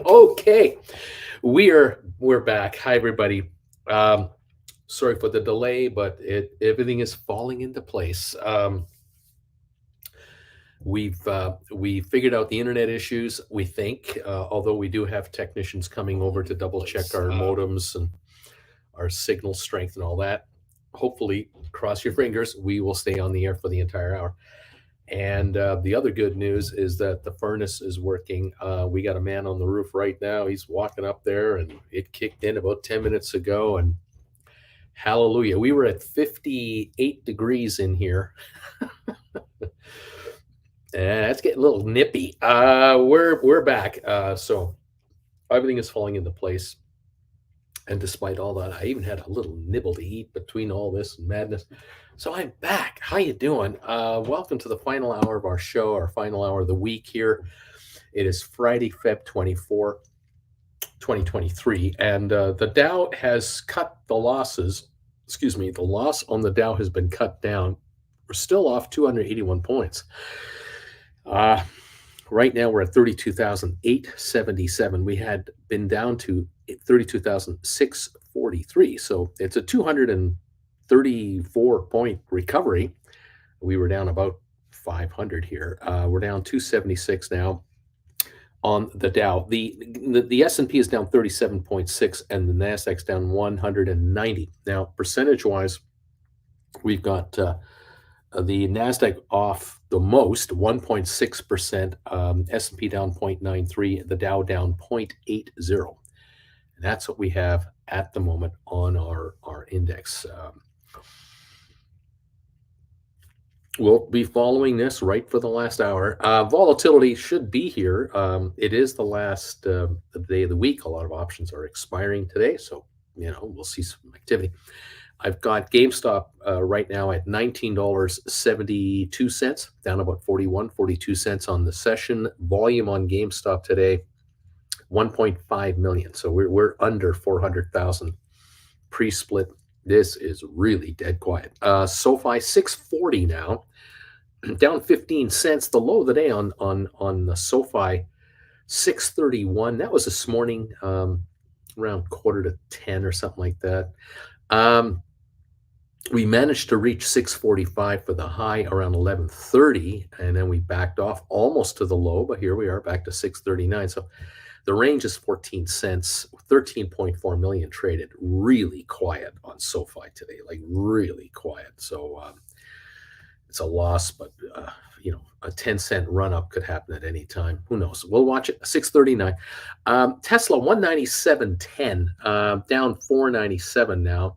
Okay, we're back. Hi, everybody. Um, Sorry for the delay, but everything is falling into place. We figured out the internet issues. We think, although we do have technicians coming over to double check our modems and our signal strength and all that. Hopefully, cross your fingers, we will stay on the air for the entire hour. And the other good news is that the furnace is working. We got a man on the roof right now. He's walking up there, and it kicked in about 10 minutes ago. And hallelujah, we were at 58 degrees in here. And that's getting a little nippy. We're back. So everything is falling into place. And despite all that, I even had a little nibble to eat between all this madness. So I'm back. How you doing? Welcome to the final hour of our show, our final hour of the week here. It is Friday, Feb 24, 2023, and the Dow has cut the losses. Excuse me, the loss on the Dow has been cut down. We're still off 281 points. Right now we're at 32,877. We had been down to 32,643. So it's a 234 point recovery. We were down about 500 here. We're down 276 now on the Dow. The S&P is down 37.6 and the Nasdaq's down 190. Now, percentage wise, we've got the Nasdaq off the most, 1.6%, S&P down 0.93, the Dow down 0.80. And that's what we have at the moment on our index. We'll be following this right for the last hour. Volatility should be here. It is the last day of the week. A lot of options are expiring today, so we'll see some activity. I've got GameStop right now at $19.72, down about 42 cents on the session. Volume on GameStop today, 1.5 million. So we're under 400,000 pre-split. This is really dead quiet. SoFi 640 now, down 15 cents. The low of the day on the SoFi 631. That was this morning, around 9:45 or something like that. We managed to reach 645 for the high around 11:30, and then we backed off almost to the low, but here we are back to 639. So the range is 14 cents, 13.4 million traded. Really quiet on SoFi today, like really quiet. So it's a loss, but a 10-cent run up could happen at any time. Who knows? We'll watch it. 639. Tesla 197.10, down 497 now.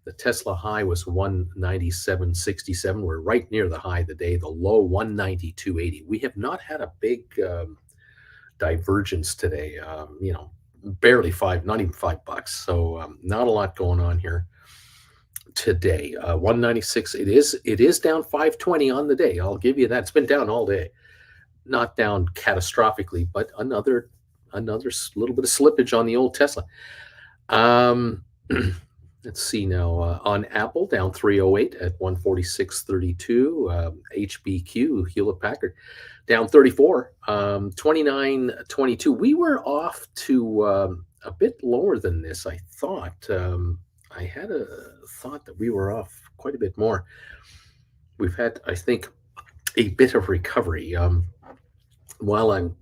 The Tesla high was 197.67. We're right near the high of the day. The low 192.80. We have not had a big divergence today. Barely not even $5. So not a lot going on here today. 196. It is down 520 on the day. I'll give you that. It's been down all day. Not down catastrophically, but another little bit of slippage on the old Tesla. Let's see now. On Apple, down 308 at 146.32. HBQ, Hewlett Packard, down 34, 29.22. We were off to a bit lower than this. I thought I had a thought that we were off quite a bit more. We've had, I think, a bit of recovery. While I'm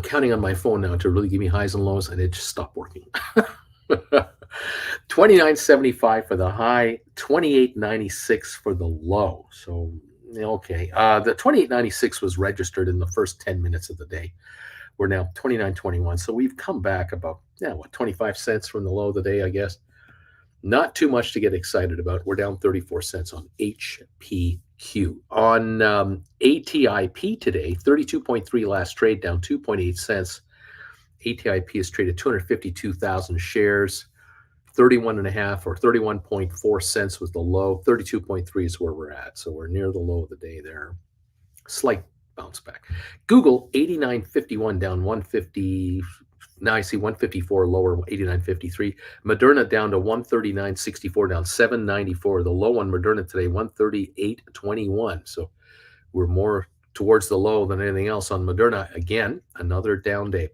counting on my phone now to really give me highs and lows, and it just stopped working. 29.75 for the high, 28.96 for the low. So, okay. The 28.96 was registered in the first 10 minutes of the day. We're now 29.21. So we've come back about, 25 cents from the low of the day, I guess. Not too much to get excited about. We're down 34 cents on HPQ. On ATIP today, 32.3 last trade, down 2.8 cents. ATIP is traded 252,000 shares. 31.5 or 31.4 cents was the low. 32.3 is where we're at. So we're near the low of the day there. Slight bounce back. Google 89.51 down 150. Now I see 154 lower, 89.53. Moderna down to 139.64, down 7.94. The low on Moderna today, 138.21. So we're more towards the low than anything else on Moderna. Again, another down day.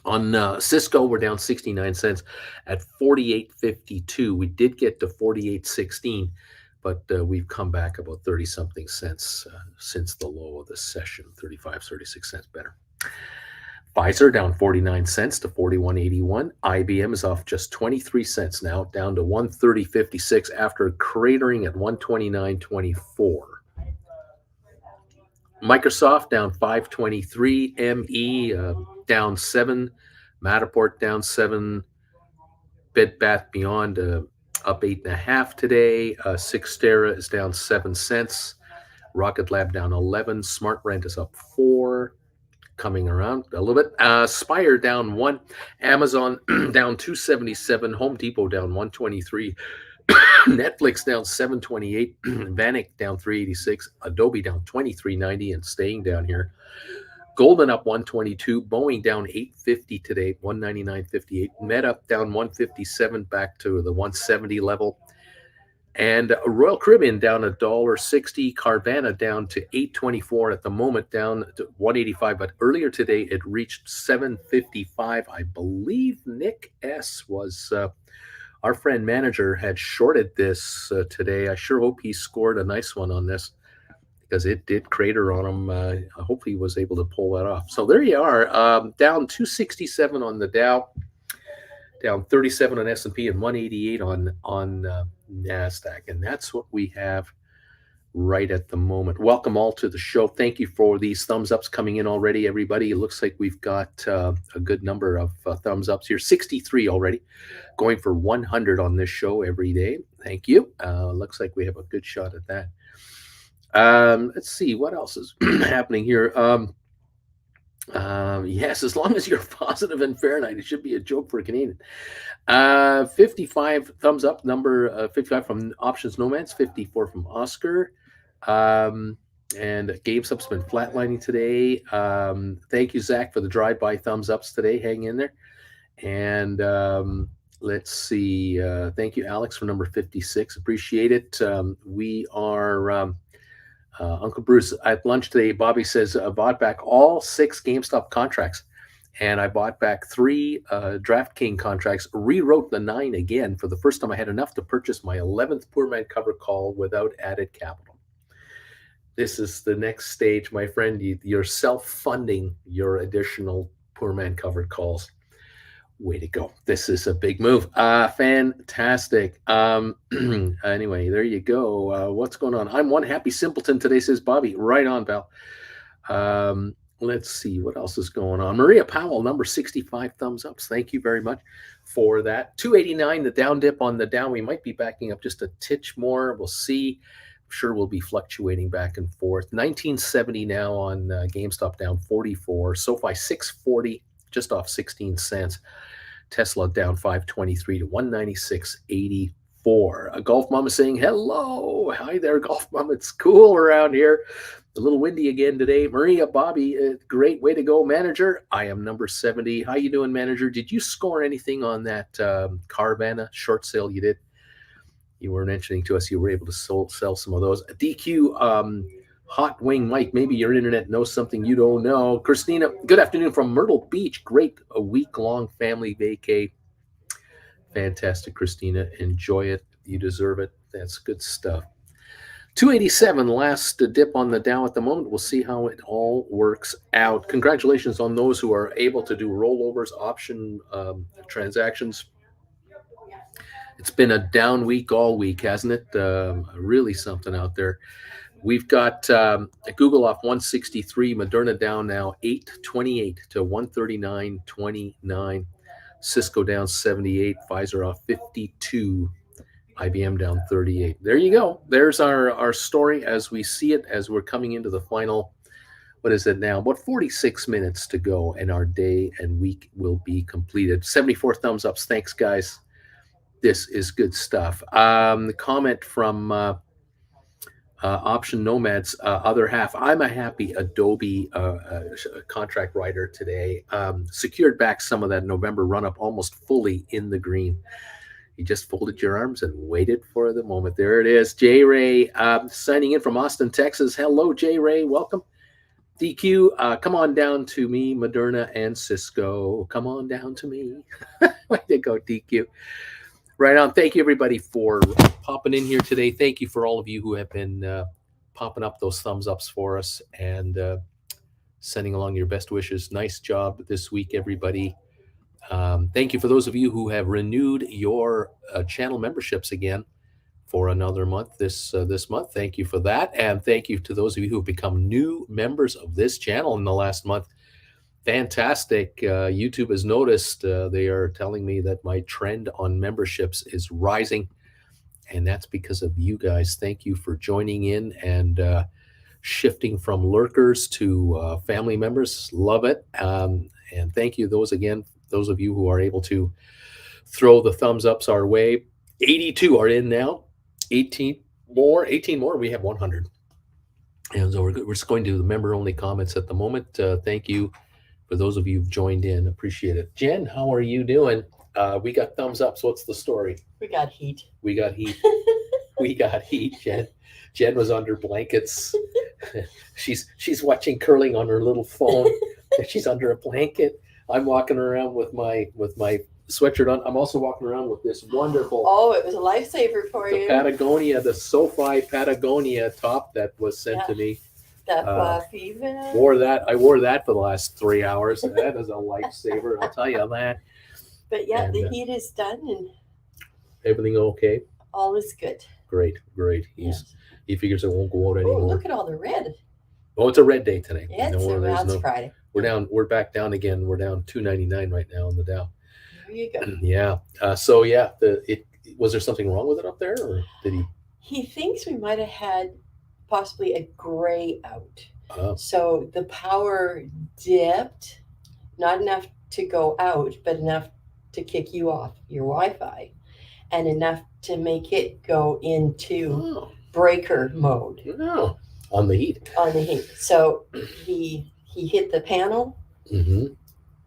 On Cisco, we're down 69 cents at 48.52. We did get to 48.16, but we've come back about 30 something cents since the low of the session, 35, 36 cents better. Pfizer down 49 cents to 41.81. IBM is off just 23 cents now, down to 130.56 after cratering at 129.24. Microsoft down 523. ME down 7. Matterport down 7. Bed Bath Beyond up 8.5 today. Cyxtera is down 7 cents. Rocket Lab down 11. Smart Rent is up 4. Coming around a little bit. Spire down 1. Amazon down 277. Home Depot down 123. Netflix down 728. Vanik down 386. Adobe down 23.90 and staying down here. Golden up 122. Boeing down 850 today, 199.58. Meta down 157 back to the 170 level. And Royal Caribbean down $1.60. Carvana down to 824 at the moment, down to 185. But earlier today, it reached 755. I believe Nick S. was our friend manager had shorted this today. I sure hope he scored a nice one on this because it did crater on him. I hope he was able to pull that off. So there you are, down 267 on the Dow, down 37 on S&P, and 188 on NASDAQ. And that's what we have right at the moment. Welcome all to the show. Thank you for these thumbs ups coming in already, everybody. It looks like we've got a good number of thumbs ups here, 63 already, going for 100 on this show every day. Thank you. Looks like we have a good shot at that. Let's see what else is happening here. Yes, as long as you're positive in Fahrenheit, it should be a joke for a Canadian. 55 thumbs up, number 55 from Options Nomads, 54 from Oscar. And GameStop's been flatlining today. Thank you, Zach, for the drive-by thumbs ups today. Hang in there. And let's see. Thank you, Alex, for number 56. Appreciate it. We are Uncle Bruce at lunch today. Bobby says bought back all 6 GameStop contracts, and I bought back 3 DraftKings contracts. Rewrote the 9 again. For the first time, I had enough to purchase my 11th Poor Man cover call without added capital. This is the next stage, my friend. You're self-funding your additional Poor Man covered calls. Way to go. This is a big move. Fantastic. Anyway, there you go. What's going on? I'm one happy simpleton today, says Bobby. Right on, pal. Let's see what else is going on. Maria Powell, number 65 thumbs ups. Thank you very much for that. 289, the down dip on the Dow. We might be backing up just a titch more. We'll see. I'm sure we'll be fluctuating back and forth. 1970 now on GameStop, down 44. SoFi 640, just off 16 cents. Tesla down 523 to 196.84. A Golf Mama saying hello. Hi there, Golf Mama. It's cool around here. A little windy again today. Maria, Bobby, great way to go, manager. I am number 70. How you doing, manager? Did you score anything on that Carvana short sale you did? You were mentioning to us you were able to sell some of those. DQ Hot Wing Mike, maybe your internet knows something you don't know. Christina, good afternoon from Myrtle Beach. Great, a week-long family vacay. Fantastic, Christina. Enjoy it. You deserve it. That's good stuff. 287, last dip on the Dow at the moment. We'll see how it all works out. Congratulations on those who are able to do rollovers, option transactions. It's been a down week all week, hasn't it? Really something out there. We've got Google off 163, Moderna down now 828 to 139.29. Cisco down 78, Pfizer off 52, IBM down 38. There you go. There's our story as we see it, as we're coming into the final, what is it now? About 46 minutes to go, and our day and week will be completed. 74 thumbs ups. Thanks, guys. This is good stuff. The comment from Option Nomads, other half. I'm a happy Adobe contract writer today. Secured back some of that November run up almost fully in the green. You just folded your arms and waited for the moment. There it is. J. Ray signing in from Austin, Texas. Hello, J. Ray. Welcome. DQ, come on down to me, Moderna and Cisco. Come on down to me. Way to go, DQ. Right on. Thank you, everybody, for popping in here today. Thank you for all of you who have been popping up those thumbs ups for us and sending along your best wishes. Nice job this week, everybody. Thank you for those of you who have renewed your channel memberships again for another month this month. Thank you for that. And thank you to those of you who have become new members of this channel in the last month. Fantastic. YouTube has noticed. They are telling me that my trend on memberships is rising. And that's because of you guys. Thank you for joining in and shifting from lurkers to family members. Love it. And thank you those of you who are able to throw the thumbs ups our way. 82 are in now. 18 more. We have 100. And so we're just going to the member only comments at the moment. Thank you for those of you who've joined in. Appreciate it. Jen, how are you doing? We got thumbs ups. What's the story? We got heat. We got heat. We got heat. Jen was under blankets. She's watching curling on her little phone. She's under a blanket. I'm walking around with my sweatshirt on. I'm also walking around with this wonderful. Oh, it was a lifesaver for the you. Patagonia, the SoFi Patagonia top that was sent to me. That fluffy. I wore that for the last 3 hours. That is a lifesaver. I'll tell you that. But yeah, and the heat is done and everything okay. All is good. Great. He figures it won't go out anymore. Oh, look at all the red. Oh, it's a red day today. Yeah, it's Friday. We're back down again. We're down 299 right now on the Dow. There you go. Yeah. Was there something wrong with it up there, or did he? He thinks we might have had possibly a gray out. Oh. So the power dipped, not enough to go out, but enough to kick you off your Wi-Fi, and enough to make it go into breaker mode. No. On the heat. So he hit the panel,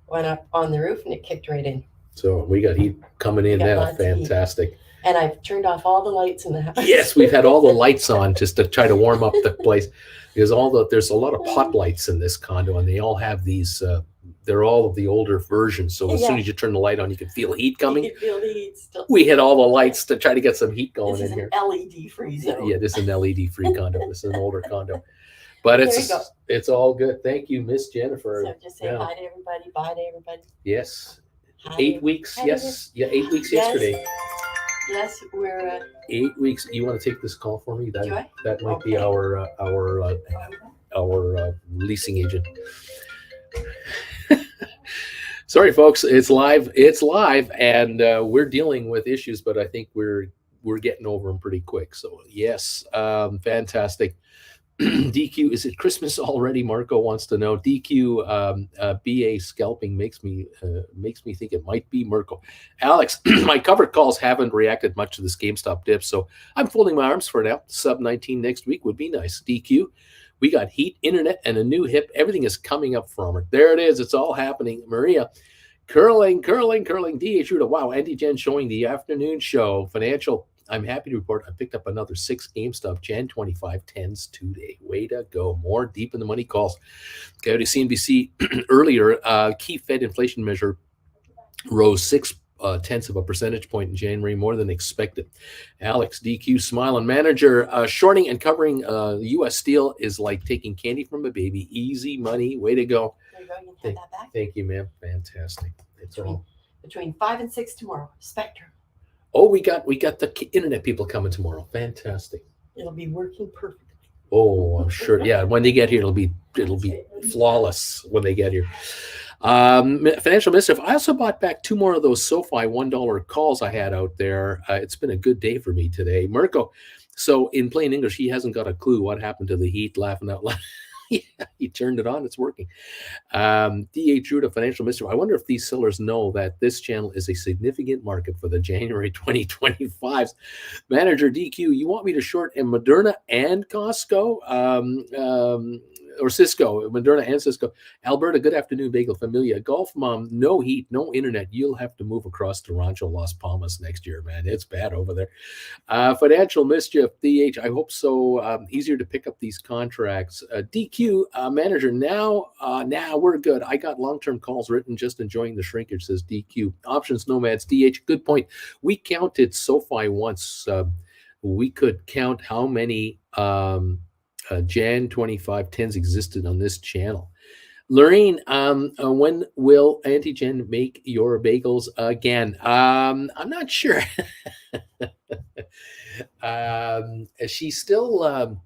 went up on the roof, and it kicked right in. So we got heat coming in now. Fantastic. And I've turned off all the lights in the house. Yes, we've had all the lights on just to try to warm up the place, because there's a lot of pot lights in this condo, and they all have these. They're all of the older versions. So as soon as you turn the light on, you can feel heat coming. You can feel the heat still. We hit all the lights to try to get some heat going in here. This is an LED-free zone. Yeah, this is an LED-free condo. This is an older condo. But it's all good. Thank you, Miss Jennifer. So just say hi to everybody. Bye to everybody. Yes. Hi. 8 weeks. Yes. Yeah, 8 weeks yesterday. Yes, we're 8 weeks. You want to take this call for me? That might be our leasing agent. Sorry, folks. It's live, and we're dealing with issues, but I think we're getting over them pretty quick. So yes, fantastic. DQ, is it Christmas already? Marco wants to know. DQ, BA scalping makes me think it might be Mirko. Alex, my covered calls haven't reacted much to this GameStop dip, so I'm folding my arms for now. Sub 19 next week would be nice. DQ, we got heat, internet, and a new hip. Everything is coming up from her. There it is. It's all happening. Maria, curling. DH Ruda. Wow, Andy Jen showing the afternoon show. Financial. I'm happy to report I picked up another 6 GameStop Jan 25 10s today. Way to go. More deep in the money calls. Coyote CNBC earlier, key Fed inflation measure rose 0.6 of a percentage point in January, more than expected. Alex, DQ, smiling manager, shorting and covering U.S. steel is like taking candy from a baby. Easy money. Way to go. There you go. You can have that back. Thank you, ma'am. Fantastic. It's between 5 and 6 tomorrow. Spectrum. Oh, we got the internet people coming tomorrow. Fantastic. It'll be working perfectly. Oh, I'm sure. Yeah, when they get here, it'll be flawless when they get here. Financial Mischief. I also bought back 2 more of those SoFi $1 calls I had out there. It's been a good day for me today. Mirko. So in plain English, he hasn't got a clue what happened to the heat. Laughing out loud. Yeah, he turned it on. It's working. D.A. True to Financial Mischief. I wonder if these sellers know that this channel is a significant market for the January 2025s. Manager DQ, you want me to short in Moderna and Costco? or Cisco, Moderna and Cisco. Alberta, good afternoon, Bagel Familia. Golf Mom, no heat, no internet. You'll have to move across to Rancho Las Palmas next year, man. It's bad over there. Financial Mischief, DH, I hope so. Easier to pick up these contracts. DQ, manager, now we're good. I got long-term calls written, just enjoying the shrinkage, says DQ. Options Nomads, DH, good point. We counted SoFi once. We could count how many Jan 25 10s existed on this channel. Lorraine, when will Auntie Jen make your bagels again? I'm not sure. She's still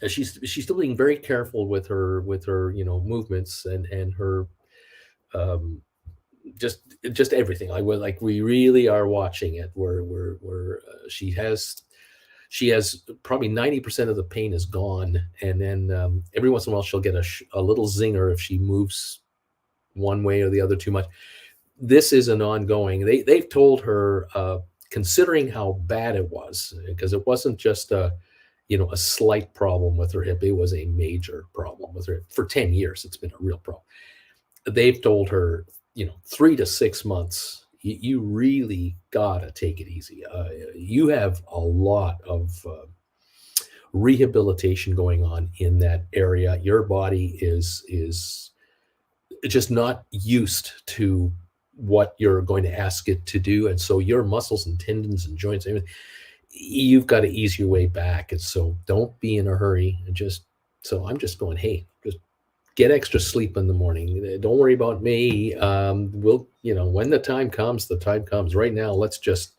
she's still being very careful with her movements and her just everything. Like we really are watching it. Where she has probably 90% of the pain is gone, and then every once in a while she'll get a little zinger if she moves one way or the other too much. This is an ongoing. They've told her, considering how bad it was, because it wasn't just a slight problem with her hip, it was a major problem with her hip. For 10 years. It's been a real problem. They've told her, 3 to 6 months. You really gotta take it easy. You have a lot of rehabilitation going on in that area. Your body is just not used to what you're going to ask it to do, and so your muscles and tendons and joints, everything, you've got to ease your way back. And so don't be in a hurry. I'm just going, hey, just get extra sleep in the morning. Don't worry about me. We'll, when the time comes, the time comes. Right now, let's just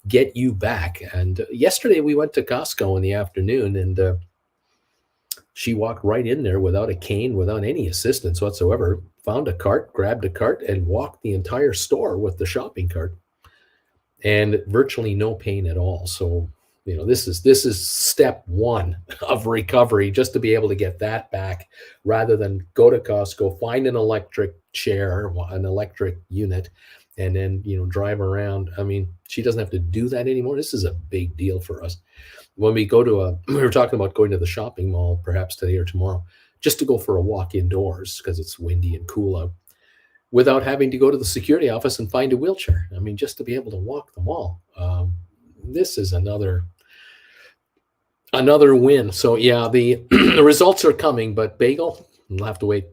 get you back. And yesterday we went to Costco in the afternoon, and she walked right in there without a cane, without any assistance whatsoever, found a cart, grabbed a cart, and walked the entire store with the shopping cart, and virtually no pain at all. So, this is step one of recovery, just to be able to get that back, rather than go to Costco, find an electric chair, an electric unit, and then, drive around. I mean, she doesn't have to do that anymore. This is a big deal for us. When we go to we were talking about going to the shopping mall, perhaps today or tomorrow, just to go for a walk indoors because it's windy and cool out, without having to go to the security office and find a wheelchair. I mean, just to be able to walk the mall. This is another win. So yeah, the results are coming, but Bagel, we'll have to wait.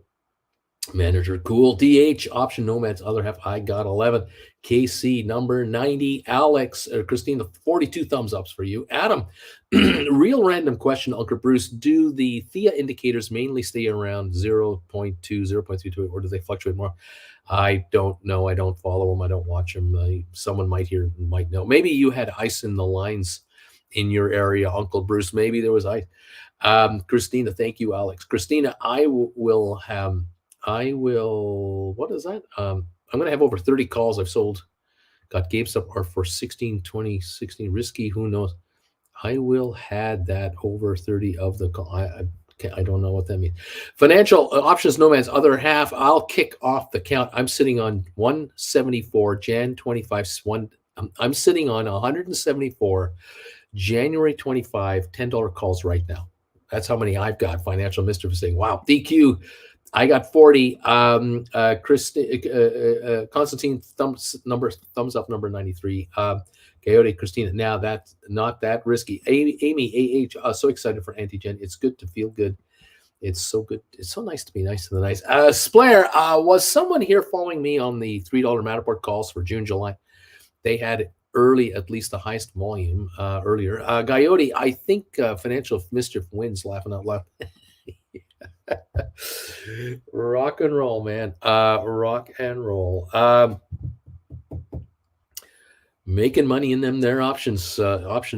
Manager, cool. DH, Option Nomads, other half, I got 11. KC, number 90. Alex, Christina, 42 thumbs ups for you. Adam, real random question, Uncle Bruce. Do the Thea indicators mainly stay around 0.2, 0.32, or do they fluctuate more? I don't know. I don't follow them. I don't watch them. Someone might know. Maybe you had ice in the lines in your area, Uncle Bruce. Maybe there was ice. Christina, thank you, Alex. Christina, what is that? I'm going to have over 30 calls I've sold. Got GameStop are for 16, 20, 16 risky. Who knows? I will had that over 30 of the call. I don't know what that means. Financial Options Nomads, other half. I'll kick off the count. I'm sitting on 174, Jan 25. I'm sitting on 174, January 25, $10 calls right now. That's how many I've got. Financial Mischief is saying, wow, DQ. I got 40. Constantine, thumbs up, number 93. Coyote, Christina, now that's not that risky. Amy, so excited for Auntie Jen. It's good to feel good. It's so good. It's so nice to be nice to the nice. Splair, was someone here following me on the $3 Matterport calls for June, July? They had early, at least the highest volume earlier. Coyote, I think Financial Mischief wins, laughing out loud. Rock and roll, man. Rock and roll. Making money in their options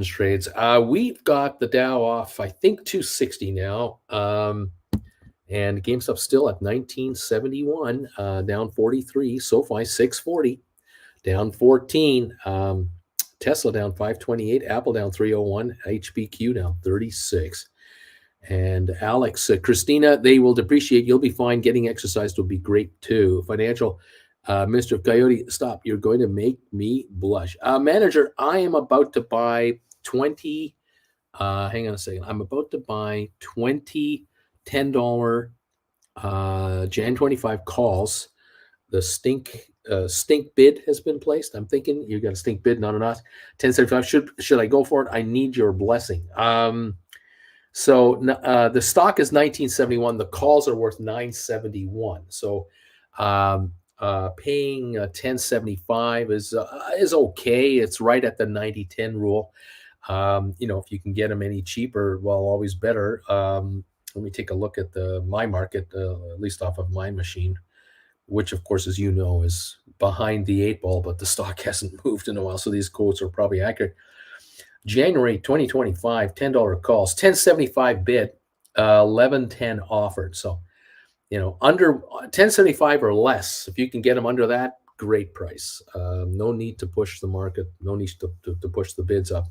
trades. We've got the Dow off, I think, 260 now. And GameStop still at 1971, down 43. SoFi 640, down 14. Tesla down 528. Apple down 301. HBQ down 36. And Alex, Christina, they will depreciate. You'll be fine. Getting exercise will be great too. Financial, Mr. Coyote, stop. You're going to make me blush. Manager, I am about to buy 20. Hang on a second. I'm about to buy 20 $10 Jan 25 calls. The stink bid has been placed. I'm thinking you got a stink bid, not an us. 1075. Should I go for it? I need your blessing. So the stock is 1971. The calls are worth 971. So paying 1075 is okay. It's right at the 90-10 rule. If you can get them any cheaper, well, always better. Let me take a look at my market, at least off of my machine, which of course, as you know, is behind the 8 ball, but the stock hasn't moved in a while. So these quotes are probably accurate. January 2025, $10 calls, 1075 bid, 1110 offered. So, under 1075 or less, if you can get them under that, great price. No need to push the market. No need to push the bids up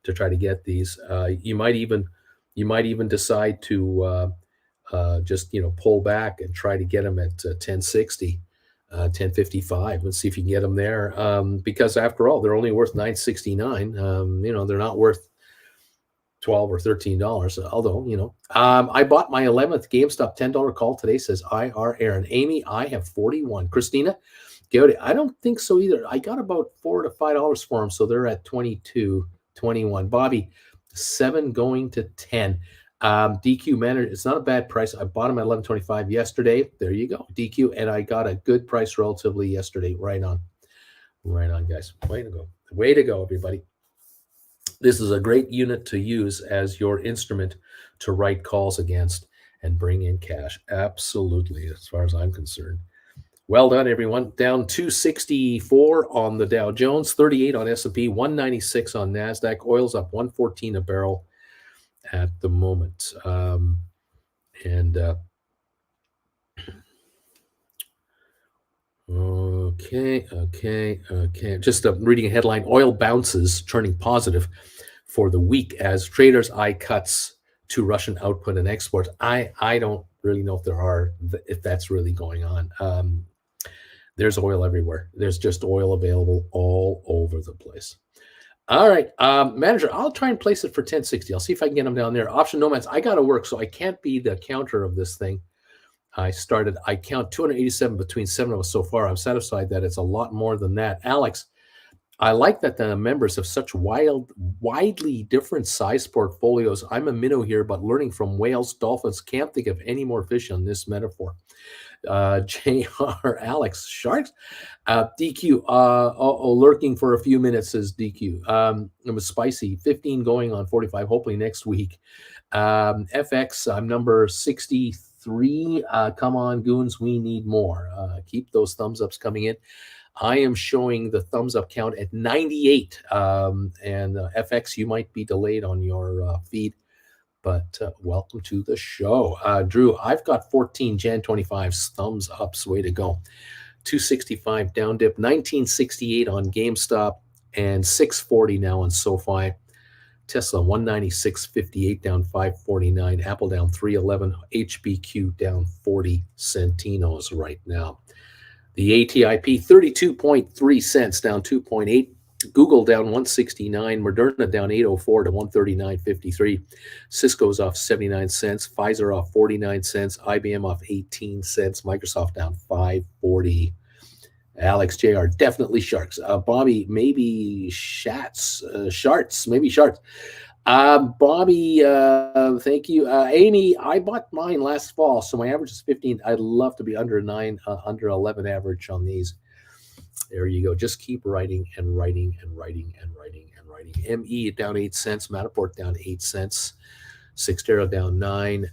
to try to get these. You might even decide to just pull back and try to get them at 1060. 1055. Let's see if you can get them there. Because after all, they're only worth $969. They're not worth $12 or $13. Although, I bought my 11th GameStop $10 call today, says IR Aaron. Amy, I have 41. Christina, I don't think so either. I got about $4 to $5 for them. So they're at 22, 21. Bobby, 7 going to 10. DQ manager, it's not a bad price. I bought them at 11.25 yesterday. There you go, DQ, and I got a good price relatively yesterday. Right on, guys. Way to go, everybody. This is a great unit to use as your instrument to write calls against and bring in cash. Absolutely, as far as I'm concerned. Well done, everyone. Down 264 on the Dow Jones, 38 on S&P, 196 on NASDAQ. Oil's up 114 a barrel at the moment. Okay. Just reading a headline, oil bounces, turning positive for the week as traders eye cuts to Russian output and exports. I don't really know if that's really going on. There's oil everywhere. There's just oil available all over the place. All right, manager, I'll try and place it for 1060. I'll see if I can get them down there. Option nomads, I got to work, so I can't be the counter of this thing. I count 287 between 7 of us so far. I'm satisfied that it's a lot more than that. Alex, I like that the members have such widely different size portfolios. I'm a minnow here, but learning from whales, dolphins, can't think of any more fish on this metaphor. JR, Alex, sharks, DQ, lurking for a few minutes, says DQ. It was spicy, 15 going on 45, hopefully next week. FX, I'm number 63. Come on, goons, we need more. Keep those thumbs ups coming in. I am showing the thumbs up count at 98. And FX, you might be delayed on your feed. But welcome to the show. Drew, I've got 14 Jan 25s, thumbs ups, way to go. 265 down dip, 1968 on GameStop, and 640 now on SoFi. Tesla 196.58 down 549. Apple down 311. HBQ down 40 centinos right now. The ATIP 32.3 cents down 2.8. Google down 169, Moderna down 804 to 139.53. Cisco's off 79 cents, Pfizer off 49 cents, IBM off 18 cents, Microsoft down 540. Alex JR, definitely sharks. Bobby, maybe sharts. Bobby, thank you. Amy, I bought mine last fall, so my average is 15. I'd love to be under under 11 average on these. There you go. Just keep writing and writing and writing and writing and writing. ME down 8 cents. Matterport down 8 cents. Cyxtera down 9.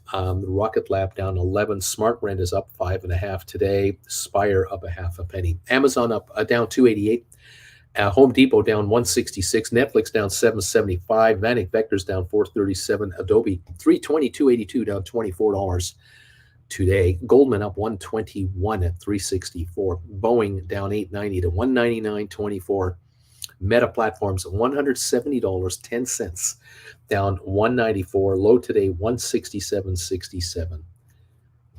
Rocket Lab down 11. SmartRent is up 5.5 today. Spire up 0.5 penny. Amazon up down 288. Home Depot down 166. Netflix down 775. Vanek Vectors down 437. Adobe 322.82 down $24 today. Goldman up 121 at 364. Boeing down 890 to 199.24. Meta Platforms $170.10 down 194. Low today 167.67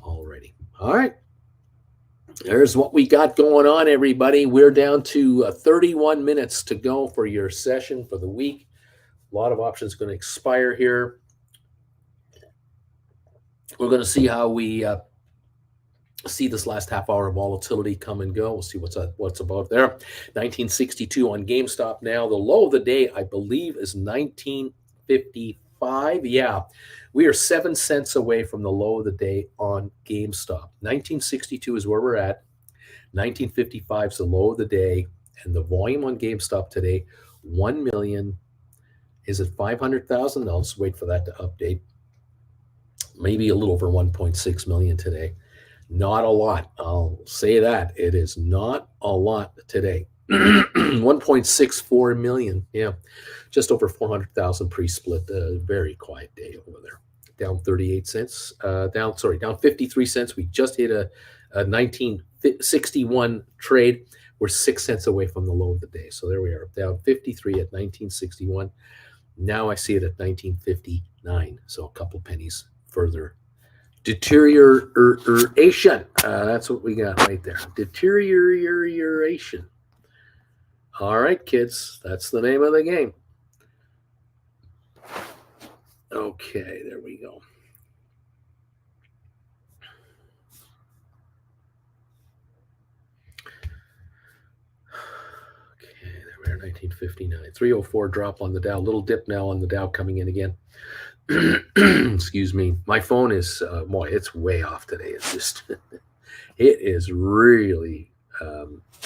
already. All right. There's what we got going on, everybody. We're down to 31 minutes to go for your session for the week. A lot of options going to expire here. We're going to see how we see this last half hour of volatility come and go. We'll see what's above there. 1962 on GameStop now. The low of the day, I believe, is 1955. Yeah, we are 7 cents away from the low of the day on GameStop. 1962 is where we're at. 1955 is the low of the day. And the volume on GameStop today, 1 million. Is it 500,000? I'll just wait for that to update. Maybe a little over 1.6 million today. Not a lot. I'll say that. It is not a lot today. 1.64 million. Yeah. Just over 400,000 pre-split. Very quiet day over there. Down 38 cents. Down 53 cents. We just hit a 1961 trade. We're 6 cents away from the low of the day. So there we are. Down 53 at 1961. Now I see it at 1959. So a couple pennies further. Deterioration. That's what we got right there. Deterioration. All right, kids. That's the name of the game. Okay, there we go. Okay, there we are, 1959. 304 drop on the Dow. Little dip now on the Dow coming in again. Excuse me. My phone is, boy, it's way off today. It's just, it is really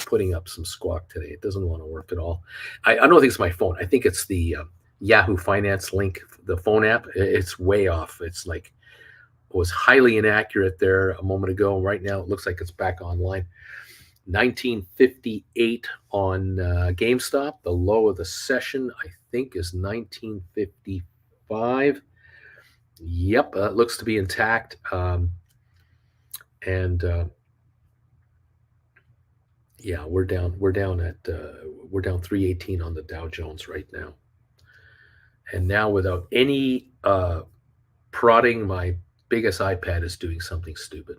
putting up some squawk today. It doesn't want to work at all. I don't think it's my phone. I think it's the Yahoo Finance link, the phone app. It's way off. It's like, it was highly inaccurate there a moment ago. Right now, it looks like it's back online. 1958 on GameStop. The low of the session, I think, is 1955. Yep, looks to be intact. Yeah, we're down 318 on the Dow Jones right now. And now, without any prodding, my biggest iPad is doing something stupid.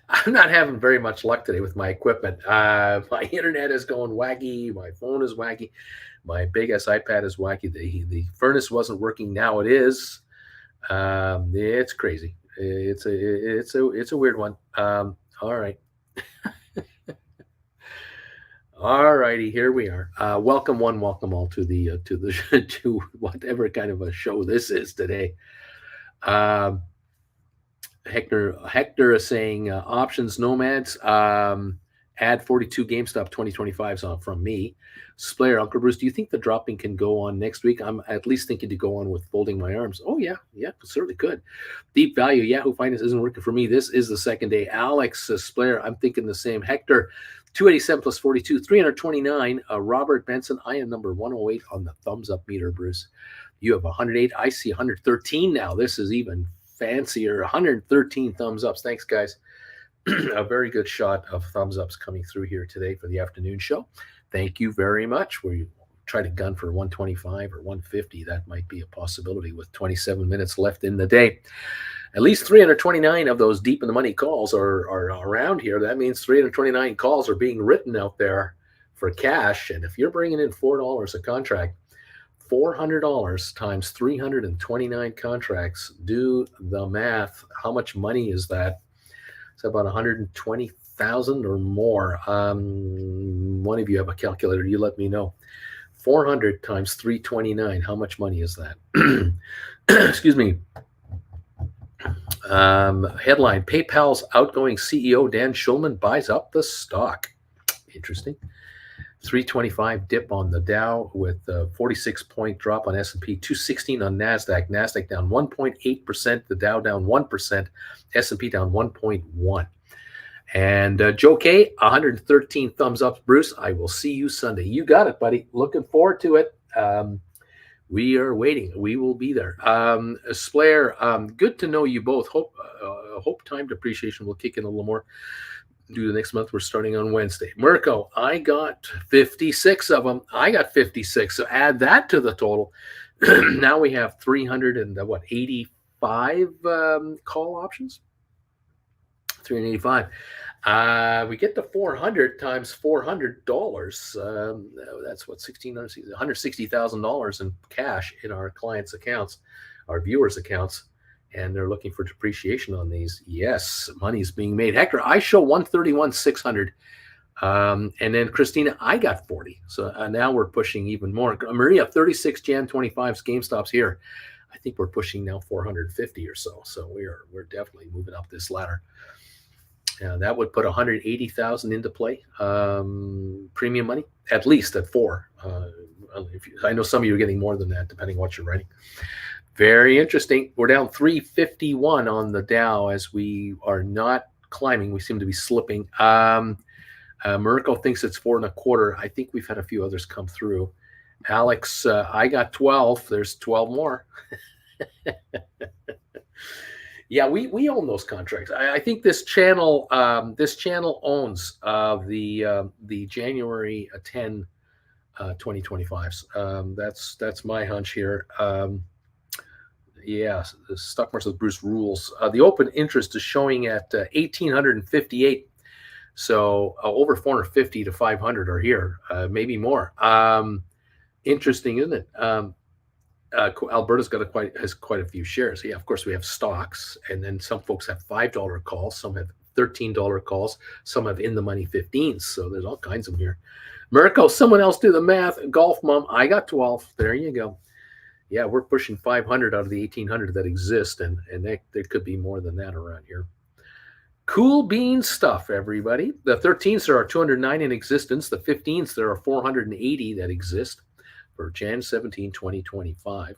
I'm not having very much luck today with my equipment. My internet is going wacky. My phone is wacky. My biggest iPad is wacky. The furnace wasn't working. Now it is. It's crazy. It's a weird one. All right. All righty, here we are. Welcome all to the to whatever kind of a show this is today. Hector is saying options nomads. Add 42 GameStop 2025s on from me. Splayer, Uncle Bruce, do you think the dropping can go on next week? I'm at least thinking to go on with folding my arms. Oh, yeah, certainly could. Deep value, Yahoo Finance isn't working for me. This is the second day. Alex, Splayer, I'm thinking the same. Hector, 287 plus 42, 329. Robert Benson, I am number 108 on the thumbs up meter, Bruce. You have 108. I see 113 now. This is even fancier. 113 thumbs ups. Thanks, guys. A very good shot of thumbs ups coming through here today for the afternoon show. Thank you very much. We try to gun for 125 or 150. That might be a possibility with 27 minutes left in the day. At least 329 of those deep in the money calls are around here. That means 329 calls are being written out there for cash. And if you're bringing in $4 a contract, $400 times 329 contracts, do the math. How much money is that? It's about 120,000 or more. One of you have a calculator. You let me know. 400 times 329. How much money is that? Excuse me. Headline: PayPal's outgoing CEO Dan Schulman buys up the stock. Interesting. 325 dip on the Dow with a 46-point drop on S&P, 216 on NASDAQ. NASDAQ down 1.8%, the Dow down 1%, S&P down 1.1%. And Joe K, 113 thumbs up. Bruce, I will see you Sunday. You got it, buddy. Looking forward to it. We are waiting. We will be there. Splayer, good to know you both. Hope timed appreciation will kick in a little more. Do the next month. We're starting on Wednesday. Mirko, I got 56 of them. I got 56. So add that to the total. Now we have 385 call options. 385. We get to 400 times $400. That's what $160,000 in cash in our clients' accounts, our viewers' accounts. and they're looking for depreciation on these. Yes, money's being made. Hector, I show 131,600. And then Christina, I got 40. So now we're pushing even more. Maria, 36 Jan 25s GameStops here. I think we're pushing now 450 or so. So we're definitely moving up this ladder. That would put 180,000 into play. Premium money, at least at 4. I know some of you are getting more than that, depending what you're writing. Very interesting. We're down 351 on the Dow as we are not climbing. We seem to be slipping. Mirko thinks it's 4.25. I think we've had a few others come through. Alex, I got 12. There's 12 more. Yeah, we own those contracts. I think this channel owns the January 10 2025s. That's my hunch here. Yeah, the stock market with Bruce rules. The open interest is showing at 1,858. So over 450 to 500 are here, maybe more. Interesting, isn't it? Alberta's has quite a few shares. Yeah, of course we have stocks, and then some folks have $5 calls, some have $13 calls, some have in the money 15s. So there's all kinds of them here. Mirko, someone else do the math. Golf Mom, I got 12. There you go. Yeah, we're pushing 500 out of the 1,800 that exist, and there could be more than that around here. Cool bean stuff, everybody. The 13s, there are 209 in existence. The 15s, there are 480 that exist for Jan 17, 2025.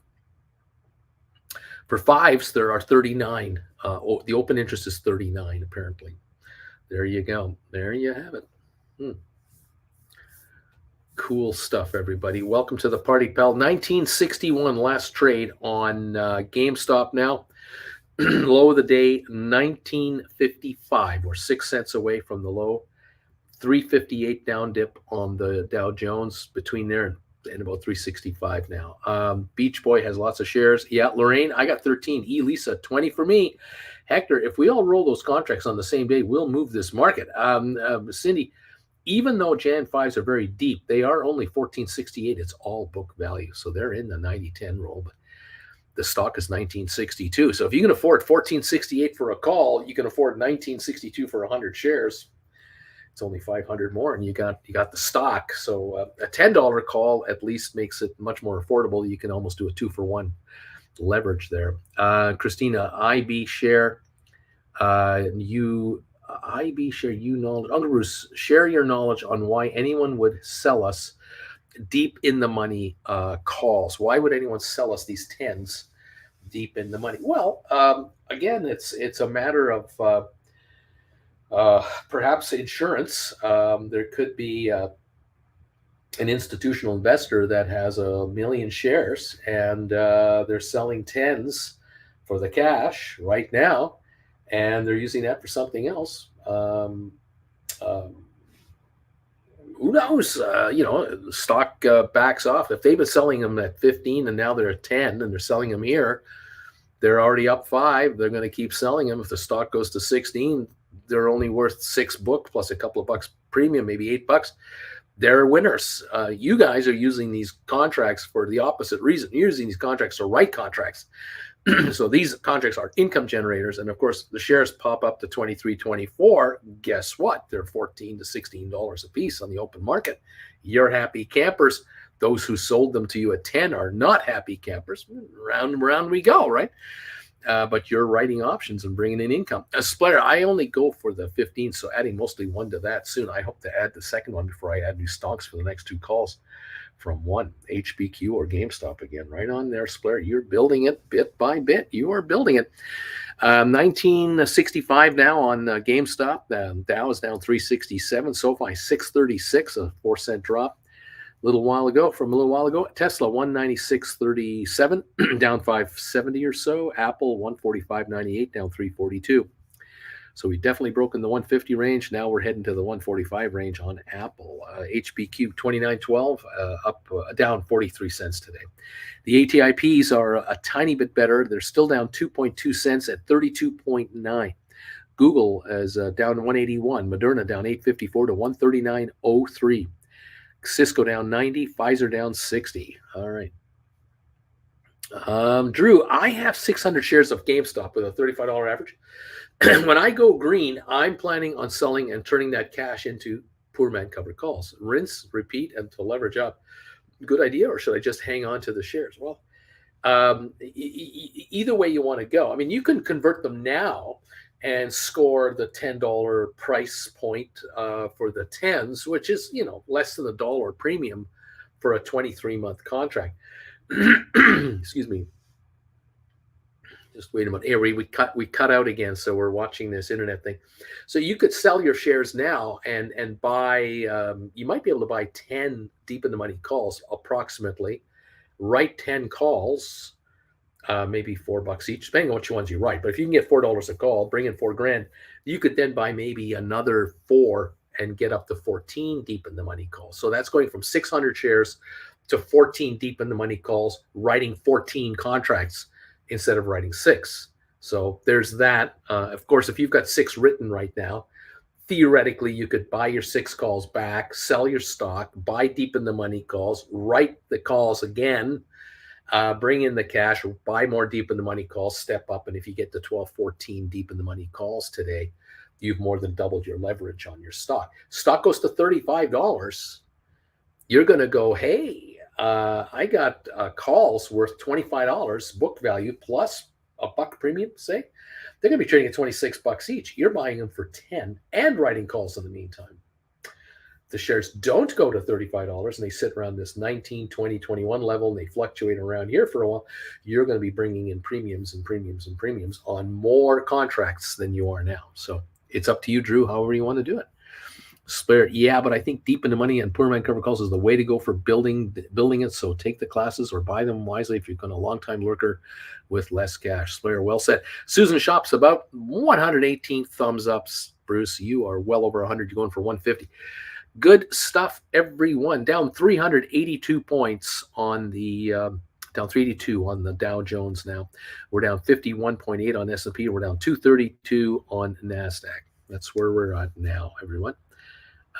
For 5s, there are 39. The open interest is 39, apparently. There you go. There you have it. Cool stuff, everybody. Welcome to the party, pal. 1961 last trade on GameStop now. Low of the day, 1955. We're 6 cents away from the low. 358 down dip on the Dow Jones between there and about 365 now. Beach Boy has lots of shares. Yeah, Lorraine, I got 13. Lisa, 20 for me. Hector, if we all roll those contracts on the same day, we'll move this market. Cindy, even though Jan 5s are very deep, they are only 1468. It's all book value. So they're in the 90-10 roll. But the stock is 1962. So if you can afford 1468 for a call, you can afford 1962 for 100 shares. It's only 500 more, and you got the stock. So a $10 call at least makes it much more affordable. You can almost do a 2-for-1 leverage there. Christina, IB share, IB share you knowledge. Uncle Bruce, share your knowledge on why anyone would sell us deep in the money calls. Why would anyone sell us these 10s deep in the money? Well, again, it's a matter of perhaps insurance. There could be an institutional investor that has 1 million shares, and they're selling 10s for the cash right now, and they're using that for something else. Who knows? Stock backs off. If they've been selling them at 15 and now they're at 10 and they're selling them here, they're already up 5. They're going to keep selling them. If the stock goes to 16, they're only worth $6 plus a couple of bucks premium, maybe $8. They're winners. You guys are using these contracts for the opposite reason. You're using these contracts to write contracts. So these contracts are income generators. And of course, the shares pop up to 23, 24. Guess what? They're $14 to $16 a piece on the open market. You're happy campers. Those who sold them to you at 10 are not happy campers. Round and round we go, right? But you're writing options and bringing in income. A splitter, I only go for the 15, so adding mostly 1 to that soon. I hope to add the second one before I add new stocks for the next 2 calls from 1, HBQ or GameStop again. Right on there, splitter. You're building it bit by bit. You are building it. 1965 now on GameStop. Dow is down 367. SoFi 636, a 4-cent drop. From a little while ago, Tesla 196.37, down 570 or so. Apple 145.98, down 342. So we've definitely broken the 150 range. Now we're heading to the 145 range on Apple. HBQ 29.12, down 43 cents today. The ATIPs are a tiny bit better. They're still down 2.2 cents at 32.9. Google is down 181. Moderna down 854 to 139.03. Cisco down 90, Pfizer down 60. All right. Drew, I have 600 shares of GameStop with a $35 average. When I go green, I'm planning on selling and turning that cash into poor man covered calls. Rinse, repeat, and to leverage up. Good idea, or should I just hang on to the shares? Well, either way you want to go. I mean, you can convert them now and score the $10 price point for the 10s, which is, less than $1 premium for a 23-month contract. Excuse me. Just wait a minute. Here we cut out again, so we're watching this internet thing. So you could sell your shares now and buy. You might be able to buy 10 deep in the money calls approximately. Write 10 calls, maybe $4 each, depending on which ones you write. But if you can get $4 a call, bring in $4,000, you could then buy maybe another 4 and get up to 14 deep in the money calls. So that's going from 600 shares to 14 deep in the money calls, writing 14 contracts instead of writing 6. So there's that. Of course, if you've got 6 written right now, theoretically, you could buy your 6 calls back, sell your stock, buy deep in the money calls, write the calls again, bring in the cash, buy more deep in the money calls, step up. And if you get to 12, 14 deep in the money calls today, you've more than doubled your leverage on your stock. Stock goes to $35. You're going to go, hey, I got calls worth $25 book value plus a $1 premium, say. They're going to be trading at $26 each. You're buying them for 10 and writing calls in the meantime. The shares don't go to $35 and they sit around this 19, 20, 21 level and they fluctuate around here for a while. You're going to be bringing in premiums and premiums and premiums on more contracts than you are now. So it's up to you, Drew, however you want to do it. Spare, yeah, but I think deep in the money and poor man covered calls is the way to go for building it. So take the classes or buy them wisely if you're going to long-time lurker with less cash. Spare, well said. Susan Shops, about 118 thumbs ups. Bruce, you are well over 100. You're going for 150. Good stuff, everyone. Down 382 points on the down 382 on the Dow Jones now. We're down 51.8 on S&P. We're down 232 on NASDAQ. That's where we're at now, everyone.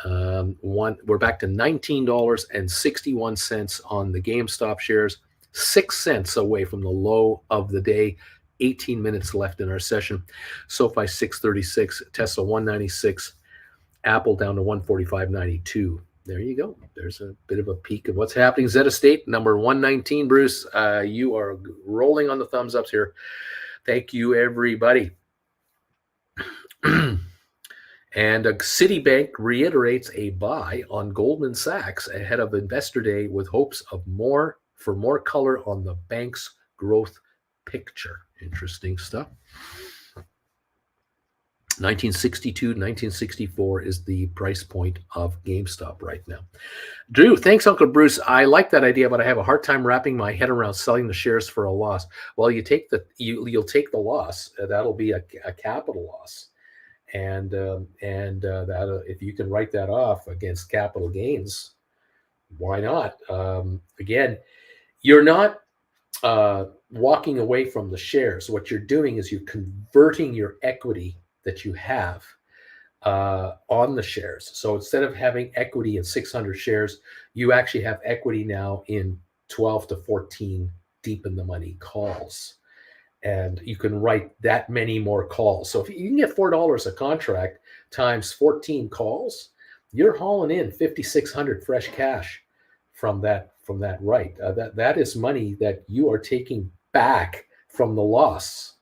We're back to $19.61 on the GameStop shares, 6 cents away from the low of the day. 18 minutes left in our session. SoFi 636, Tesla 196, Apple down to 145.92. There you go. There's a bit of a peek of what's happening. Zeta State number 119. Bruce, you are rolling on the thumbs ups here. Thank you, everybody. And Citibank reiterates a buy on Goldman Sachs ahead of Investor Day with hopes of more color on the bank's growth picture. Interesting stuff. 1962, 1964 is the price point of GameStop right now. Drew, thanks, Uncle Bruce. I like that idea, but I have a hard time wrapping my head around selling the shares for a loss. Well, you'll take the loss. That'll be a capital loss. And that if you can write that off against capital gains, why not? Again, you're not walking away from the shares. What you're doing is you're converting your equity that you have on the shares. So instead of having equity in 600 shares, you actually have equity now in 12 to 14 deep in the money calls. And you can write that many more calls. So if you can get $4 a contract times 14 calls, you're hauling in 5,600 fresh cash from that write. That is money that you are taking back from the loss.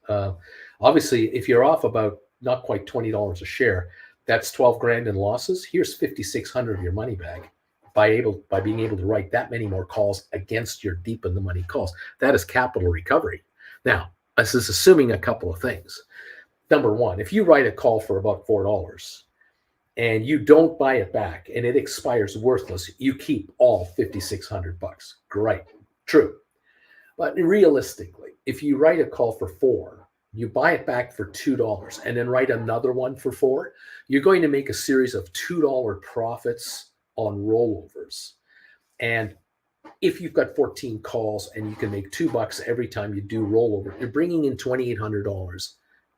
Obviously, if you're off about not quite $20 a share, that's 12 grand in losses. Here's 5,600 of your money back by being able to write that many more calls against your deep in the money calls. That is capital recovery. Now, this is assuming a couple of things. Number one, if you write a call for about $4 and you don't buy it back and it expires worthless, you keep all $5,600. Great, true. But realistically, if you write a call for $4, you buy it back for $2 and then write another one for $4, you're going to make a series of $2 profits on rollovers. And if you've got 14 calls and you can make $2 every time you do rollover, you're bringing in $2,800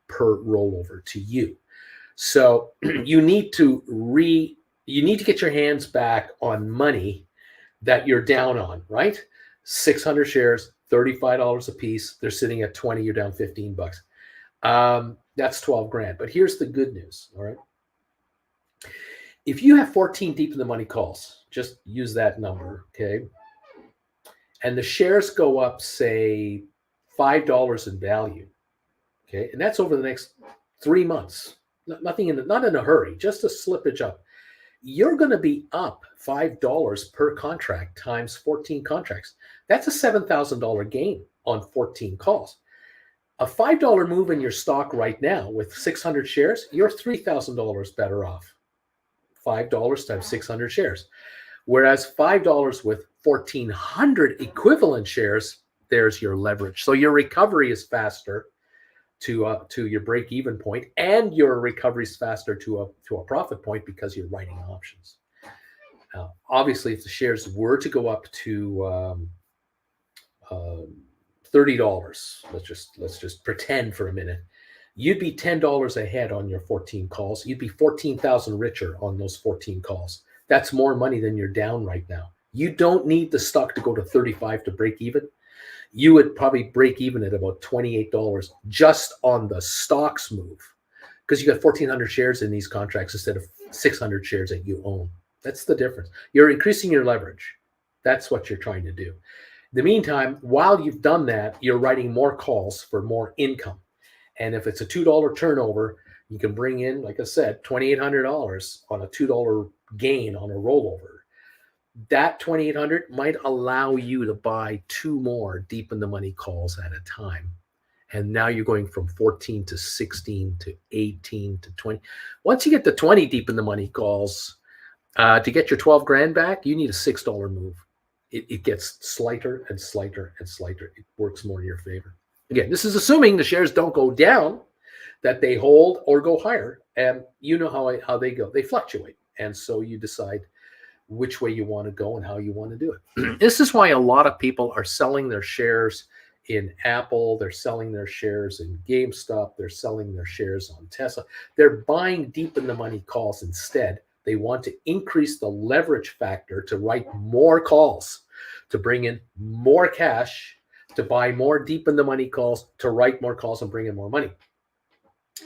per rollover to you. So you need to get your hands back on money that you're down on, right? 600 shares, $35 a piece. They're sitting at 20. You're down $15. That's 12 grand. But here's the good news. All right. If you have 14 deep in the money calls, just use that number. Okay. And the shares go up, say, $5 in value. Okay. And that's over the next 3 months. Not in a hurry, just a slippage up. You're going to be up $5 per contract times 14 contracts. That's a $7,000 gain on 14 calls. A $5 move in your stock right now with 600 shares, you're $3,000 better off. $5 times 600 shares. Whereas $5 with 1,400 equivalent shares, there's your leverage. So your recovery is faster to your break-even point, and your recovery is faster to a profit point because you're writing options. Obviously, if the shares were to go up to $30, let's just pretend for a minute, you'd be $10 ahead on your 14 calls. You'd be 14,000 richer on those 14 calls. That's more money than you're down right now. You don't need the stock to go to 35 to break even. You would probably break even at about $28 just on the stocks move, because you got 1,400 shares in these contracts instead of 600 shares that you own. That's the difference. You're increasing your leverage. That's what you're trying to do. In the meantime, while you've done that, you're writing more calls for more income. And if it's a $2 turnover, you can bring in, like I said, $2,800 on a $2 gain on a rollover. That $2,800 might allow you to buy 2 more deep in the money calls at a time. And now you're going from 14 to 16 to 18 to 20. Once you get to 20 deep in the money calls, to get your 12 grand back, you need a $6 move. It gets slighter and slighter and slighter. It works more in your favor. Again, this is assuming the shares don't go down, that they hold or go higher. And you know how they go. They fluctuate. And so you decide which way you want to go and how you want to do it. This is why a lot of people are selling their shares in Apple. They're selling their shares in GameStop. They're selling their shares on Tesla. They're buying deep in the money calls instead. They want to increase the leverage factor to write more calls, to bring in more cash, to buy more deep in the money calls, to write more calls and bring in more money.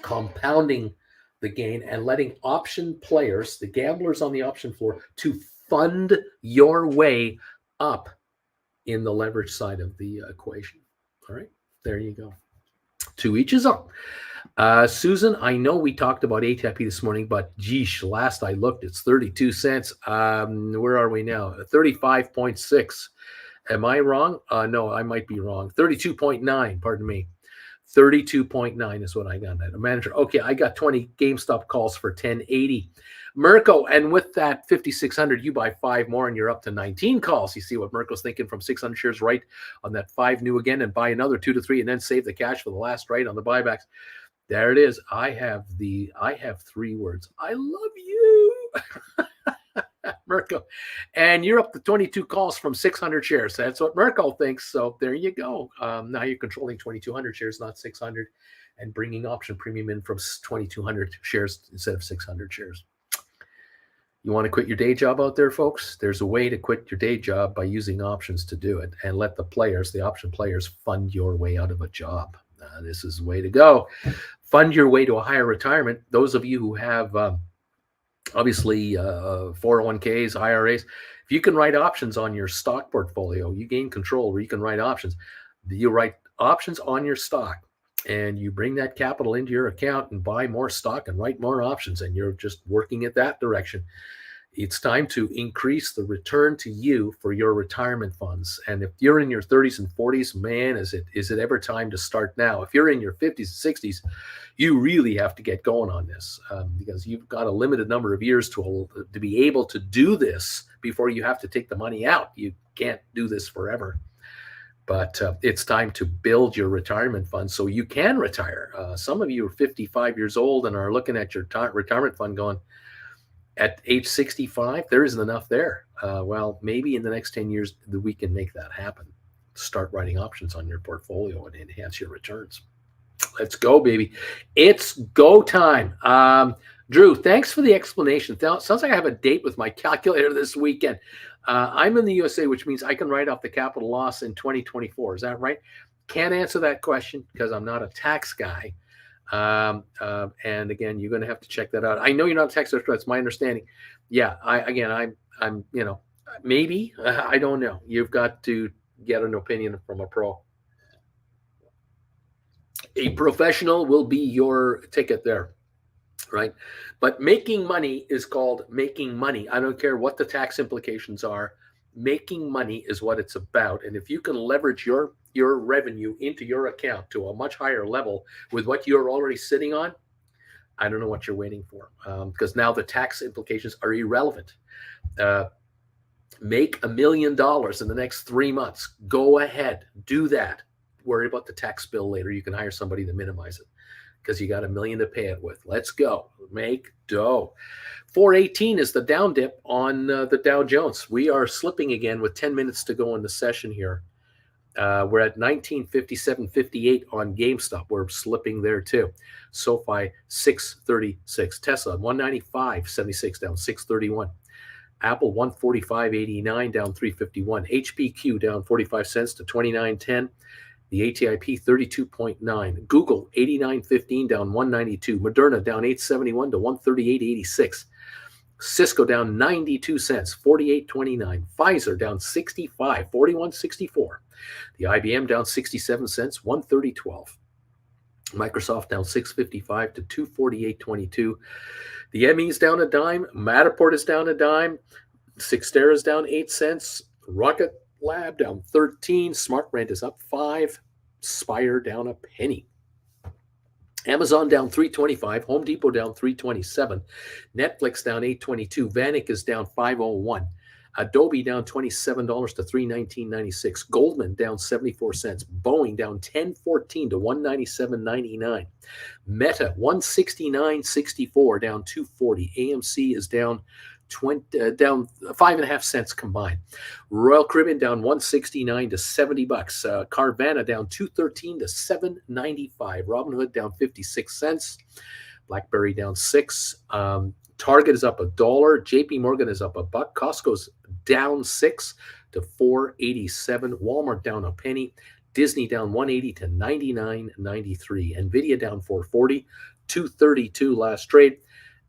Compounding the gain and letting option players, the gamblers on the option floor, to fund your way up in the leverage side of the equation. All right, there you go. To each his own. Susan, I know we talked about ATP this morning, but geesh, last I looked, it's 32 cents. Where are we now? 35.6. Am I wrong? No, I might be wrong. 32.9, pardon me. 32.9 is what I got at a manager. Okay, I got 20 GameStop calls for 1080. Mirko, and with that 5,600, you buy 5 more and you're up to 19 calls. You see what Mirko's thinking, from 600 shares right on that 5 new again, and buy another 2 to 3 and then save the cash for the last right on the buybacks. There it is. I have 3 words. I love you. Mirko. And you're up to 22 calls from 600 shares. That's what Mirko thinks. So there you go. Now you're controlling 2,200 shares, not 600, and bringing option premium in from 2,200 shares instead of 600 shares. You want to quit your day job out there, folks? There's a way to quit your day job by using options to do it, and let the players, the option players, fund your way out of a job. This is the way to go. Fund your way to a higher retirement. Those of you who have obviously 401ks, IRAs, if you can write options on your stock portfolio, you gain control where you can write options. You write options on your stock and you bring that capital into your account and buy more stock and write more options, and you're just working at that direction. It's time to increase the return to you for your retirement funds. And if you're in your 30s and 40s, man, is it ever time to start now? If you're in your 50s and 60s, you really have to get going on this, because you've got a limited number of years to be able to do this before you have to take the money out. You can't do this forever. But it's time to build your retirement fund so you can retire. Some of you are 55 years old and are looking at your retirement fund going, at age 65, there isn't enough there. Well, maybe in the next 10 years, we can make that happen. Start writing options on your portfolio and enhance your returns. Let's go, baby. It's go time. Drew, thanks for the explanation. Sounds like I have a date with my calculator this weekend. I'm in the USA, which means I can write off the capital loss in 2024. Is that right? Can't answer that question because I'm not a tax guy. And again, you're going to have to check that out. I know you're not a tax expert. That's my understanding. Yeah. I'm, maybe, I don't know. You've got to get an opinion from a pro. A professional will be your ticket there. Right. But making money is called making money. I don't care what the tax implications are. Making money is what it's about. And if you can leverage your revenue into your account to a much higher level with what you're already sitting on, I don't know what you're waiting for, because now the tax implications are irrelevant. Make $1 million in the next 3 months. Go ahead, do that. Worry about the tax bill later. You can hire somebody to minimize it because you got $1 million to pay it with. Let's go. Make dough. 418 is the down dip on the Dow Jones. We are slipping again with 10 minutes to go in the session here. We're at 1957.58 on GameStop. We're slipping there too. SoFi 636. Tesla 195.76 down 631. Apple 145.89 down 351. HPQ down 45 cents to 29.10. The ATIP 32.9. Google 89.15 down 192. Moderna down 871 to 138.86. Cisco down 92 cents, 48.29. Pfizer down 65, 41.64. The IBM down 67 cents, 130.12. Microsoft down 6.55 to 248.22. The ME's down a dime. Matterport is down a dime. Cyxtera is down 8 cents. Rocket Lab down 13. SmartRent is up 5. Spire down a penny. Amazon down 325. Home Depot down 327. Netflix down 822. Vanik is down 501. Adobe down $27 to $319.96. Goldman down 74 cents. Boeing down 10.14 to $197.99. Meta 169.64 down 240. AMC is down 5.5 cents combined. Royal Caribbean down 169 to $70. Carvana down 213 to $7.95. Robinhood down 56 cents. BlackBerry down 6. Target is up $1. JP Morgan is up $1. Costco's down 6 to $4.87. Walmart down a penny. Disney down 180 to $99.93. Nvidia down 440, 232 last trade.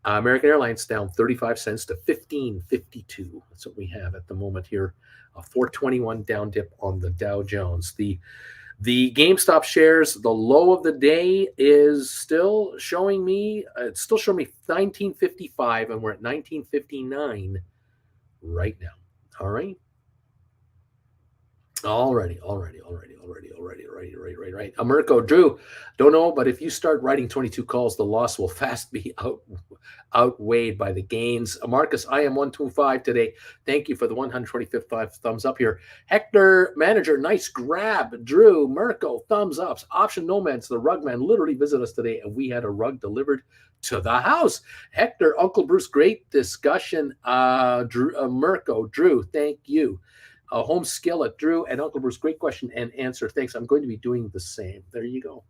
American Airlines down 35 cents to $15.52. That's what we have at the moment here. A 421 down dip on the Dow Jones. The GameStop shares, the low of the day is still showing me, it's still showing me 1955, and we're at 1959 right now. All right. Alrighty. Mirko, Drew, don't know, but if you start writing 22 calls, the loss will fast be outweighed by the gains. Marcus, I am 125 today. Thank you for the 125th thumbs up here. Hector, manager, nice grab. Drew, Mirko, thumbs ups. Option Nomads, the rug man, literally visited us today, and we had a rug delivered to the house. Hector, Uncle Bruce, great discussion. Drew, Mirko, Drew, thank you. Home Skillet, Drew and Uncle Bruce, great question and answer. Thanks. I'm going to be doing the same. There you go.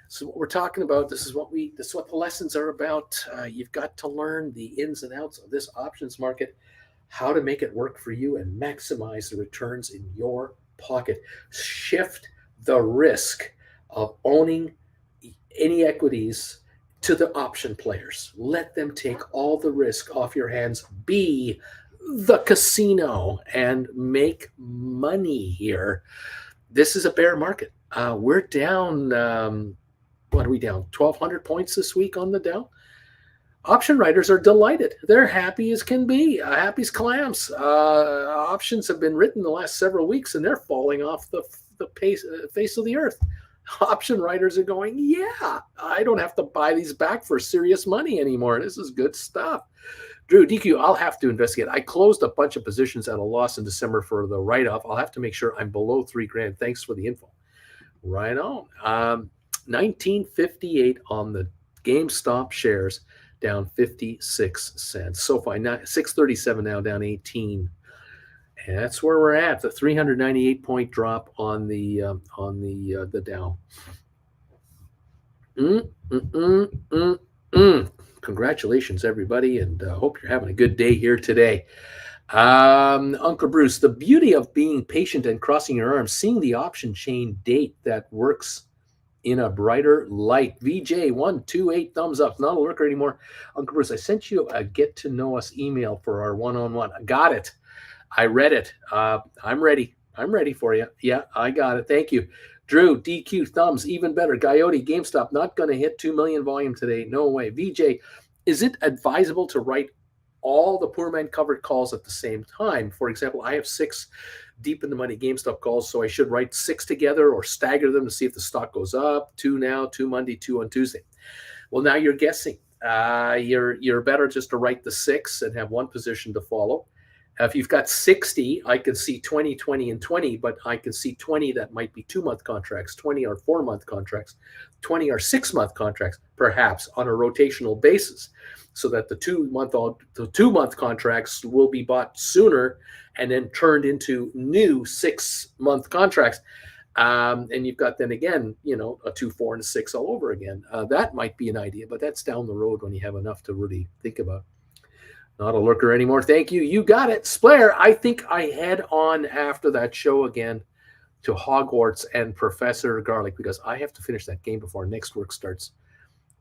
So what we're talking about, this is what the lessons are about. You've got to learn the ins and outs of this options market, how to make it work for you and maximize the returns in your pocket. Shift the risk of owning any equities to the option players. Let them take all the risk off your hands. Be the casino and make money here. This is a bear market. We're down, what are we down? 1,200 points this week on the Dow. Option writers are delighted. They're happy as can be, happy as clams. Options have been written the last several weeks and they're falling off the face of the earth. Option writers are going, yeah, I don't have to buy these back for serious money anymore. This is good stuff. Drew, DQ, I'll have to investigate. I closed a bunch of positions at a loss in December for the write-off. I'll have to make sure I'm below $3,000. Thanks for the info. Right on. 1958 on the GameStop shares, down 56 cents. SoFi, 637 now, down 18. And that's where we're at. The 398-point drop on the Dow. Congratulations, everybody, and hope you're having a good day here today. Uncle Bruce, the beauty of being patient and crossing your arms, seeing the option chain date that works in a brighter light. VJ128 thumbs up. Not a lurker anymore. Uncle Bruce, I sent you a get to know us email for our one-on-one. I got it. I read it. I'm ready. I'm ready for you. Yeah, I got it. Thank you. Drew, DQ, thumbs, even better. Coyote, GameStop, not going to hit 2 million volume today. No way. VJ, is it advisable to write all the poor man covered calls at the same time? For example, I have 6 deep in the money GameStop calls, so I should write 6 together or stagger them to see if the stock goes up. 2 now, 2 Monday, 2 on Tuesday. Well, now you're guessing. You're better just to write the 6 and have one position to follow. If you've got 60, I can see 20, 20, and 20, but I can see 20 that might be 2-month contracts, 20 are 4-month contracts, 20 are 6-month contracts, perhaps on a rotational basis, so that the 2-month contracts will be bought sooner and then turned into new 6-month contracts. And you've got then again, a 2, 4, and a 6 all over again. That might be an idea, but that's down the road when you have enough to really think about. Not a lurker anymore. Thank you. You got it. Splair, I think I head on after that show again to Hogwarts and Professor Garlic because I have to finish that game before next work starts.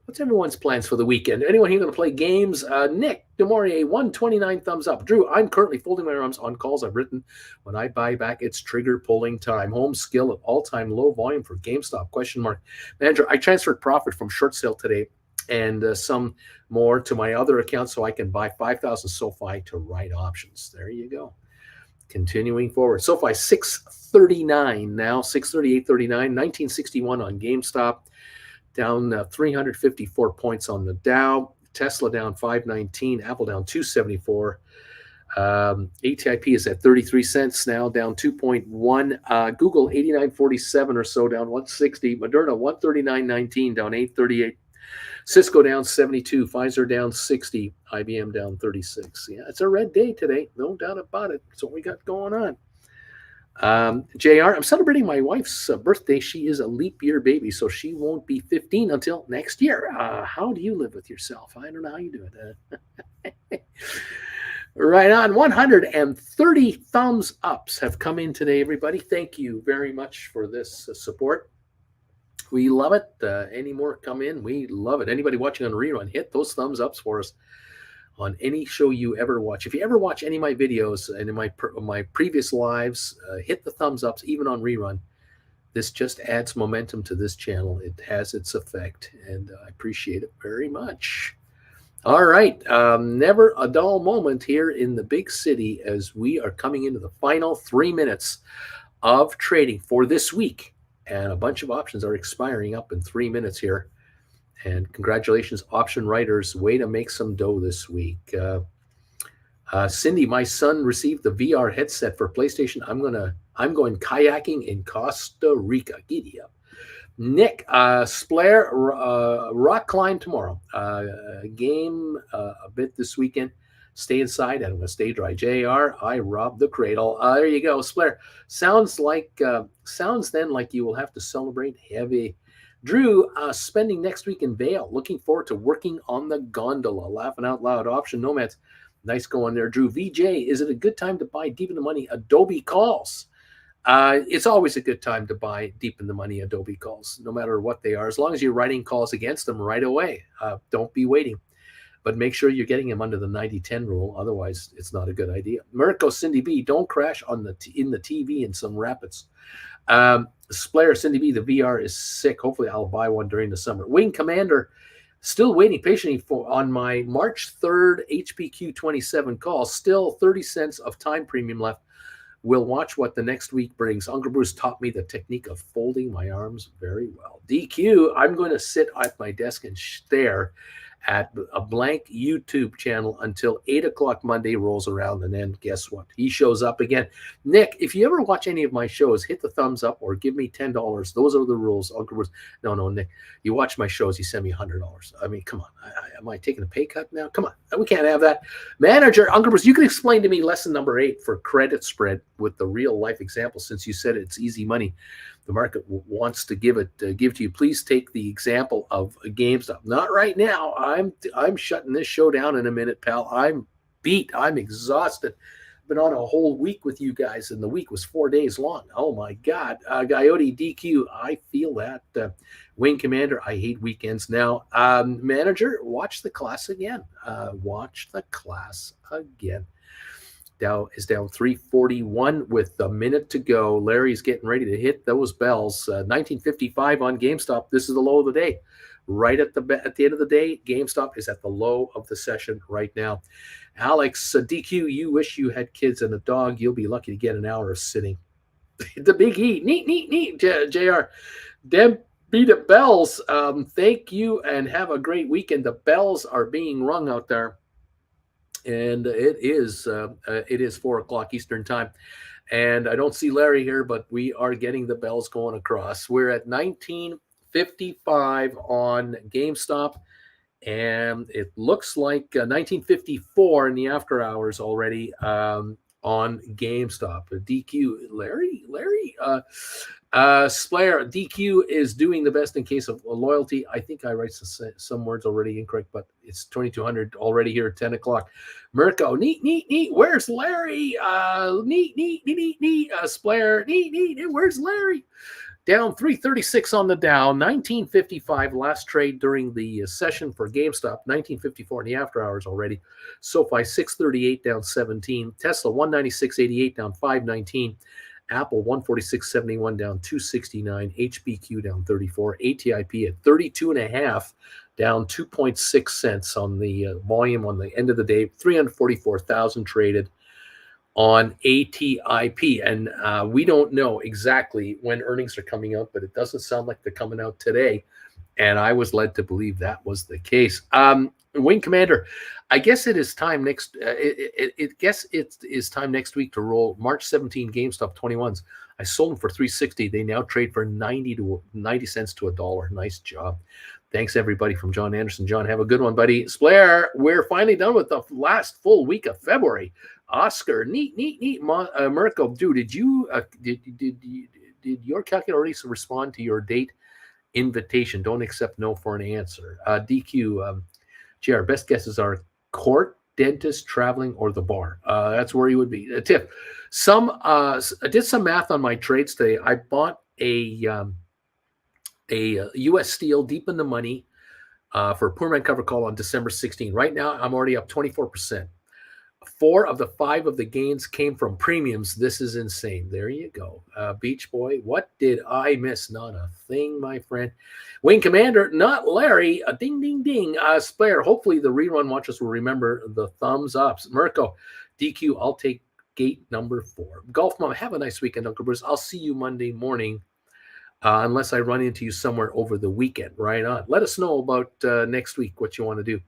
What's everyone's plans for the weekend? Anyone here going to play games? Nick DeMaurier, 129 thumbs up. Drew, I'm currently folding my arms on calls I've written. When I buy back, it's trigger pulling time. Home skill at all-time low volume for GameStop, ? Manager, I transferred profit from short sale today and some more to my other account so I can buy 5,000 SoFi to write options. There you go. Continuing forward. SoFi 639 now, 638.39, 1961 on GameStop, down 354 points on the Dow. Tesla down 519, Apple down 274. ATIP is at 33 cents now, down 2.1. Google 89.47 or so, down 160. Moderna 139.19, down 838. Cisco down 72, Pfizer down 60, IBM down 36. Yeah, it's a red day today, no doubt about it. That's what we got going on. JR, I'm celebrating my wife's birthday. She is a leap year baby, so she won't be 15 until next year. How do you live with yourself? I don't know how you do it. Right on. 130 thumbs ups have come in today, everybody. Thank you very much for this support. We love it. Any more come in, we love it. Anybody watching on rerun, hit those thumbs ups for us on any show you ever watch. If you ever watch any of my videos and in my previous lives, hit the thumbs ups, even on rerun. This just adds momentum to this channel. It has its effect, and I appreciate it very much. All right. Never a dull moment here in the big city as we are coming into the final 3 minutes of trading for this week. And a bunch of options are expiring up in 3 minutes here. And congratulations, option writers. Way to make some dough this week. Cindy, my son received the VR headset for PlayStation. I'm going kayaking in Costa Rica. Giddy up. Nick, Splair, rock climb tomorrow. Game a bit this weekend. Stay inside and I'm going to stay dry. JR, I robbed the cradle. There you go. Splair, sounds then like you will have to celebrate heavy. Drew, spending next week in Vail. Looking forward to working on the gondola. Laughing out loud. Option Nomads. Nice going there, Drew. VJ, is it a good time to buy deep in the money Adobe calls? It's always a good time to buy deep in the money Adobe calls, no matter what they are, as long as you're writing calls against them right away. Don't be waiting. But make sure you're getting them under the 90-10 rule. Otherwise, it's not a good idea. Mirko, Cindy B, don't crash on in the TV in some rapids. Splayer, Cindy B, the VR is sick. Hopefully, I'll buy one during the summer. Wing Commander, still waiting patiently on my March 3rd HPQ 27 call. Still 30 cents of time premium left. We'll watch what the next week brings. Uncle Bruce taught me the technique of folding my arms very well. DQ, I'm going to sit at my desk and stare at a blank YouTube channel until 8 o'clock Monday rolls around, and then guess what? He shows up again. Nick, if you ever watch any of my shows, hit the thumbs up or give me $10. Those are the rules. Uncle Bruce, no, Nick, you watch my shows, you send me $100. I mean, come on. Am I taking a pay cut now? Come on. We can't have that. Manager, Uncle Bruce, you can explain to me lesson number 8 for credit spread with the real life example, since you said it's easy money. the market wants to give to you. Please take the example of GameStop. Not right now. I'm shutting this show down in a minute, pal. I'm beat. I'm exhausted. Been on a whole week with you guys, and the week was 4 days long. Oh my God. Coyote DQ, I feel that. Wing Commander, I hate weekends now. Manager, watch the class again. Watch the class again. Dow is down 341 with a minute to go. Larry's getting ready to hit those bells. 1955 on GameStop. This is the low of the day. Right at the end of the day, GameStop is at the low of the session right now. Alex, DQ, you wish you had kids and a dog. You'll be lucky to get an hour of sitting. The Big E. Neat. JR. Dem beat it bells. Thank you and have a great weekend. The bells are being rung out there. And it is 4 o'clock Eastern time. And I don't see Larry here, but we are getting the bells going across. We're at 1955 on GameStop. And it looks like 1954 in the after hours already on GameStop. DQ, Larry, Splayer, DQ is doing the best in case of loyalty. I think I write some words already incorrect, but it's 2200 already here at 10 o'clock. Mirko, neat. Where's Larry? Neat. Splayer, neat. Where's Larry? Down 336 on the Dow, 1955 last trade during the session for GameStop, 1954 in the after hours already. SoFi 638 down 17, Tesla 196.88 down 519, Apple 146.71 down 269, HBQ down 34, ATIP at 32.5 down 2.6 cents on the volume on the end of the day, 344,000 traded on ATIP. And we don't know exactly when earnings are coming out, but it doesn't sound like they're coming out today. And I was led to believe that was the case. Wing Commander, I guess it is time next. It is time next week to roll March 17 GameStop 21s. I sold them for $360. They now trade for 90 cents to $1. Nice job. Thanks, everybody, from John Anderson. John, have a good one, buddy. Splair, we're finally done with the last full week of February. Oscar, neat. Mirko, dude, did your calculator already respond to your date invitation? Don't accept no for an answer. DQ, JR, best guesses are court, dentist, traveling, or the bar. That's where he would be. Tiff, I did some math on my trades today. I bought a U.S. Steel deep in the money for a poor man cover call on December 16. Right now, I'm already up 24%. 4 of the 5 of the gains came from premiums. This is insane. There you go. Beach Boy, what did I miss? Not a thing, my friend. Wing Commander, not Larry. Ding. Splayer, hopefully the rerun watchers will remember the thumbs ups. Mirko, DQ, I'll take gate number 4. Golf Mom, have a nice weekend, Uncle Bruce. I'll see you Monday morning. Unless I run into you somewhere over the weekend. Right on. Let us know about next week, what you want to do.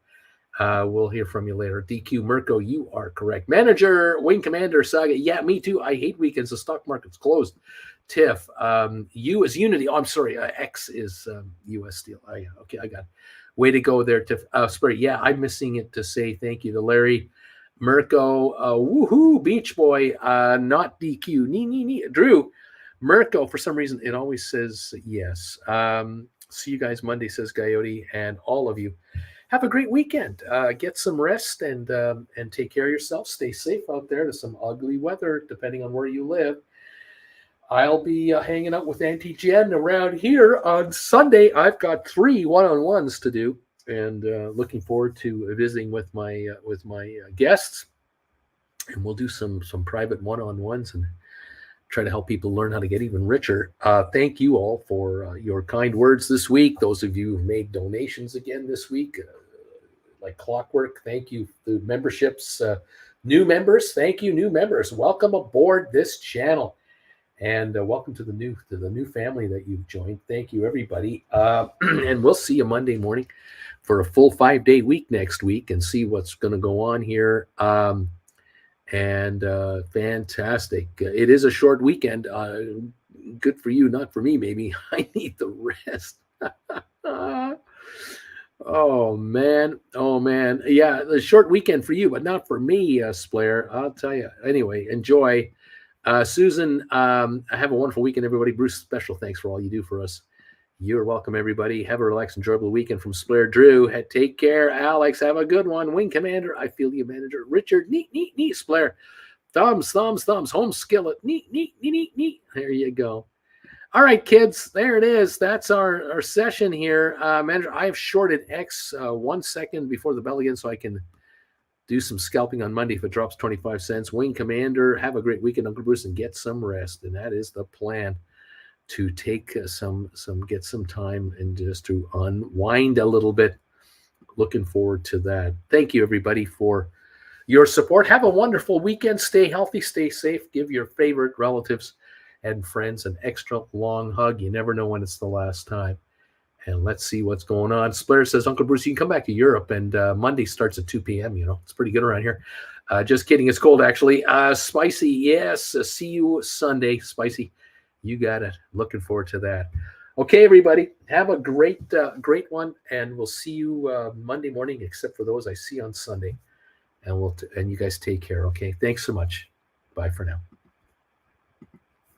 We'll hear from you later. DQ Mirko, you are correct. Manager, Wing Commander, Saga. Yeah, me too. I hate weekends. The stock market's closed. Tiff, U is Unity. Oh, I'm sorry. X is U.S. Steel. Okay, I got it. Way to go there, Tiff. Sorry. Yeah, I'm missing it to say thank you to Larry. Mirko, woohoo, Beach Boy, not DQ. Nee. Drew, Mirko, for some reason, it always says yes. See you guys Monday, says Coyote, and all of you. Have a great weekend. Get some rest and take care of yourself. Stay safe out there. There's some ugly weather, depending on where you live. I'll be hanging out with Auntie Jen around here on Sunday. I've got 3 one-on-ones to do, and looking forward to visiting with my guests. And we'll do some private one-on-ones and try to help people learn how to get even richer. Thank you all for your kind words this week. Those of you who made donations again this week, like clockwork, thank you. The memberships, new members, thank you, new members. Welcome aboard this channel, and welcome to the new family that you've joined. Thank you, everybody. And we'll see you Monday morning for a full 5-day week next week, and see what's going to go on here. And fantastic. It is a short weekend. Good for you, not for me, maybe. I need the rest. Oh, man. Yeah, the short weekend for you, but not for me, Splayer. I'll tell you. Anyway, enjoy. Susan, have a wonderful weekend, everybody. Bruce, special thanks for all you do for us. You're welcome, everybody. Have a relaxed, enjoyable weekend from Splair. Drew, take care. Alex, have a good one. Wing Commander, I feel you, manager. Richard, neat, Splair. Thumbs, home skillet. Neat. There you go. All right, kids, there it is. That's our session here. Manager, I have shorted X 1 second before the bell again so I can do some scalping on Monday if it drops 25 cents. Wing Commander, have a great weekend, Uncle Bruce, and get some rest. And that is the plan, to take get some time and just to unwind a little bit. Looking forward to that. Thank you, everybody, for your support. Have a wonderful weekend. Stay healthy, stay safe. Give your favorite relatives and friends an extra long hug. You never know when it's the last time. And let's see what's going on. Splair says, Uncle Bruce, you can come back to Europe, and Monday starts at 2 p.m. It's pretty good around here. Just kidding. It's cold, actually. Spicy, yes. See you Sunday, Spicy. You got it. Looking forward to that. Okay, everybody. Have a great one, and we'll see you Monday morning, except for those I see on Sunday. And you guys take care, okay? Thanks so much. Bye for now.